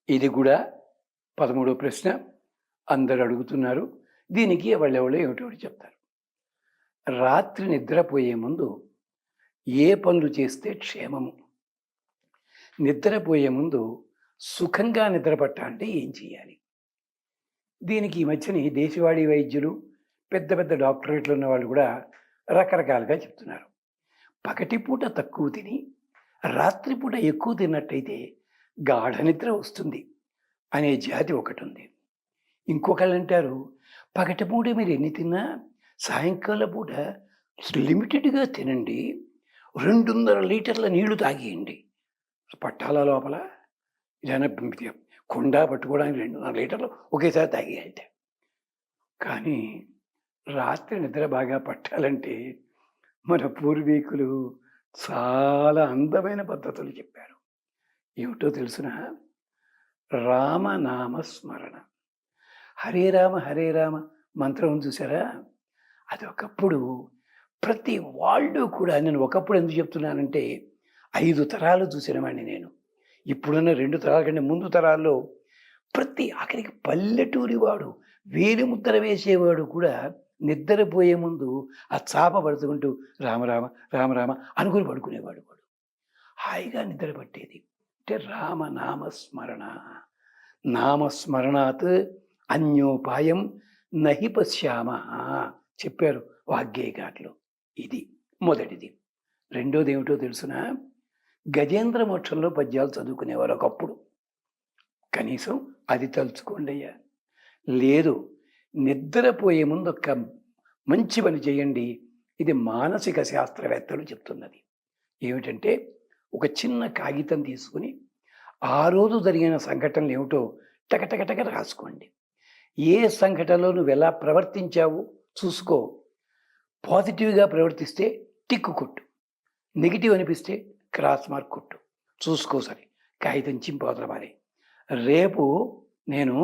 ఇది కూడా 13వ ప్రశ్న. అందరూ అడుగుతున్నారు. దీనికి ఎవళ్ళెవళ్ళో ఏమిటో ఒకటి చెప్తారు. రాత్రి నిద్రపోయే ముందు ఏ పనులు చేస్తే క్షేమము? నిద్రపోయే ముందు సుఖంగా నిద్రపట్టాలంటే ఏం చేయాలి? దీనికి ఈ మధ్యని దేశవాళీ వైద్యులు, పెద్ద పెద్ద డాక్టరేట్లు ఉన్న వాళ్ళు కూడా రకరకాలుగా చెప్తున్నారు. పగటిపూట తక్కువ తిని రాత్రిపూట ఎక్కువ తిన్నట్టయితే గాఢ నిద్ర వస్తుంది అనే జాతి ఒకటి ఉంది. ఇంకొకళ్ళు అంటారు, పగటిపూట మీరు ఎన్ని తిన్నా సాయంకాల పూట లిమిటెడ్గా తినండి, 2.5 లీటర్ల నీళ్లు తాగేయండి. పట్టాల లోపల ఏదైనా కుండ పట్టుకోవడానికి 2.5 లీటర్లు ఒకేసారి తాగేయాలి. కానీ రాత్రి నిద్ర బాగా పట్టాలంటే మన పూర్వీకులు చాలా అందమైన పద్ధతులు చెప్పారు. ఏమిటో తెలుసిన? రామనామ స్మరణ. హరే రామ హరే రామ మంత్రం చూసారా? అది ఒకప్పుడు ప్రతి వాళ్ళు కూడా, నేను ఒకప్పుడు ఎందుకు చెప్తున్నానంటే 5 తరాలు చూసినవాడిని నేను. ఇప్పుడున్న 2 తరాల కంటే ముందు తరాల్లో ప్రతి ఆఖరికి పల్లెటూరి వాడు, వేలి ముద్ర వేసేవాడు కూడా నిద్రపోయే ముందు ఆ చాప పడుతుంటూ రామరామ రామరామ అనుకుని పడుకునేవాడు. వాడు హాయిగా నిద్ర పట్టేది. అంటే రామనామస్మరణ. నామస్మరణాత్ అన్యోపాయం నహి పశ్యామ చెప్పారు వాగ్గేయకారులు. ఇది మొదటిది. రెండోది ఏమిటో తెలుసునా? గజేంద్ర మోక్షంలో పద్యాలు చదువుకునేవారు ఒకప్పుడు. కనీసం అది తలుచుకోండి అయ్యా. లేదు, నిద్రపోయే ముందు ఒక మంచి పని చేయండి. ఇది మానసిక శాస్త్రవేత్తలు చెప్తున్నది. ఏమిటంటే, ఒక చిన్న కాగితం తీసుకుని ఆ రోజు జరిగిన సంఘటనలు ఏమిటో టకటకటక రాసుకోండి. ఏ సంఘటనలో నువ్వు ఎలా ప్రవర్తించావు చూసుకో. పాజిటివ్గా ప్రవర్తిస్తే టిక్కు కొట్టు, నెగిటివ్ అనిపిస్తే క్రాస్ మార్క్ కొట్టు. చూసుకో సరే, కాగితం చింపవతల మారి. రేపు నేను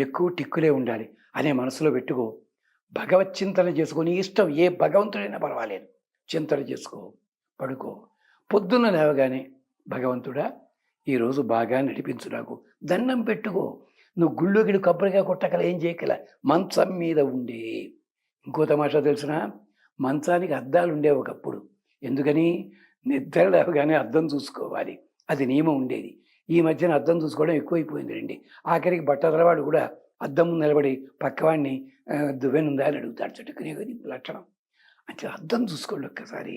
ఎక్కువ టిక్కులే ఉండాలి అనే మనసులో పెట్టుకో. భగవత్ చింతన చేసుకొని, ఇష్టం ఏ భగవంతుడైనా పర్వాలేదు, చింతన చేసుకో, పడుకో. పొద్దున్న లేవగానే భగవంతుడా ఈరోజు బాగా నడిపించు, నాకు దండం పెట్టుకో. నువ్వు గుళ్ళోకి కొబ్బరిగా కొట్టకల, ఏం చేయగల, మంచం మీద ఉండే. ఇంకో తమాషా తెలిసిన? మంచానికి అద్దాలు ఉండేవి ఒకప్పుడు. ఎందుకని? నిద్ర లేవగానే అద్దం చూసుకోవాలి, అది నియమం ఉండేది. ఈ మధ్యన అద్దం చూసుకోవడం ఎక్కువైపోయింది రండి. ఆఖరికి బట్టతలవాడు కూడా అద్దం ముందు నిలబడి పక్కవాడిని దువ్వెనుందా అని అడుగుతాడు. చుట్టుకునే లక్షణం. అంటే అద్దం చూసుకోండి ఒక్కసారి,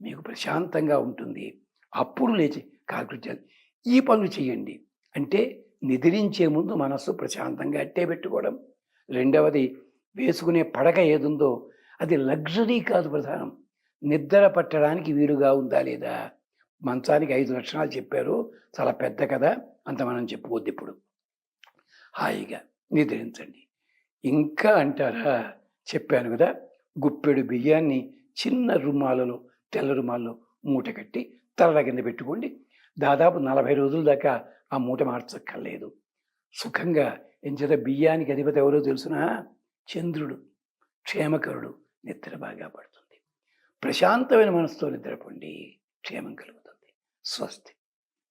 మీకు ప్రశాంతంగా ఉంటుంది. అప్పుడు లేచి కాకృత్యాలు ఈ పనులు చేయండి. అంటే నిద్రించే ముందు మనస్సు ప్రశాంతంగా అట్టే పెట్టుకోవడం. రెండవది, వేసుకునే పడక ఏదుందో అది లగ్జరీ కాదు, ప్రధానం. నిద్ర పట్టడానికి వీలుగా ఉందా లేదా? మంచానికి 5 లక్షణాలు చెప్పారు, చాలా పెద్ద కదా, అంత మనం చెప్పుకోవద్దు. ఇప్పుడు హాయిగా నిద్రించండి. ఇంకా అంటారా? చెప్పాను కదా, గుప్పెడు బియ్యాన్ని చిన్న రుమాలలో, తెల్ల రుమాల్లో మూట కట్టి తలల కింద పెట్టుకోండి. దాదాపు 40 రోజుల దాకా ఆ మూట మార్చక్కర్లేదు. సుఖంగా. ఎంచేత బియ్యానికి అధిపతి ఎవరో తెలుసునా? చంద్రుడు, క్షేమకరుడు. నిద్ర బాగా పడుతుంది. ప్రశాంతమైన మనసుతో నిద్రపోండి, క్షేమం కలుగుతుంది. స్వస్తి.